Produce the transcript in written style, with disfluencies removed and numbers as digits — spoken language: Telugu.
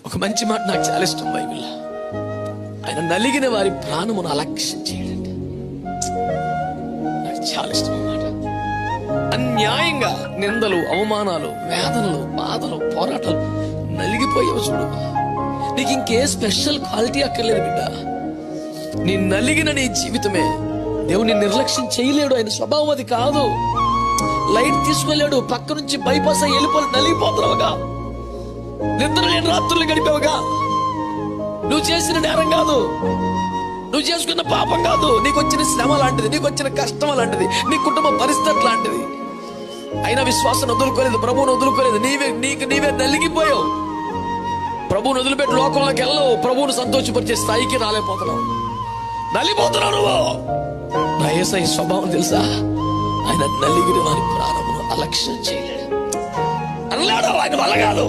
ఒక మంచి మాట నాకు చాలా ఇష్టం బైబిల్లో. ఆయన నలిగిన వారి ప్రాణమును అలక్ష్యం చేయడండి. నాకు చాలా ఇష్టం అన్నమాట. అన్యాయంగా నిందలు, అవమానాలు, వేదనలు, బాధలు, పోరాటాలు నలిగిపోయావు చూడు. నీకు ఇంకే స్పెషల్ క్వాలిటీ అక్కర్లేదు బిడ్డ. నీ నలిగిన నీ జీవితమే దేవుని నిర్లక్ష్యం చేయలేడు. ఆయన స్వభావం అది కాదు. లైట్ తీసుకెళ్ళాడు, పక్క నుంచి బైపాస్ అయ్యి వెళ్ళిపోయి నలిగిపోతున్నావుగా. నిద్ర లేని రాత్రులు గడిపావుగా. నువ్వు చేసిన నేరం కాదు, నువ్వు చేసుకున్న పాపం కాదు, నీకు వచ్చిన శ్రమ లాంటిది, నీకు వచ్చిన కష్టం లాంటిది, నీ కుటుంబ పరిస్థితి లాంటిది. అయినా విశ్వాసం వదులుకోలేదు, ప్రభువును వదులుకోలేదు. నీవే నలిగిపోయావు. ప్రభువును వదిలిపెట్టి లోకంలోకి వెళ్ళవు. ప్రభువును సంతోషపరిచే స్థాయికి రాలేకపోతున్నావు. నలిగిపోతున్నావు నువ్వు. నా యేసయ్య స్వభావం తెలుసా? ఆయన నలిగిన వారి ప్రాణమును అలక్ష్యం చేయలేడు. అనలేడు, ఆయన వల్ల కాదు.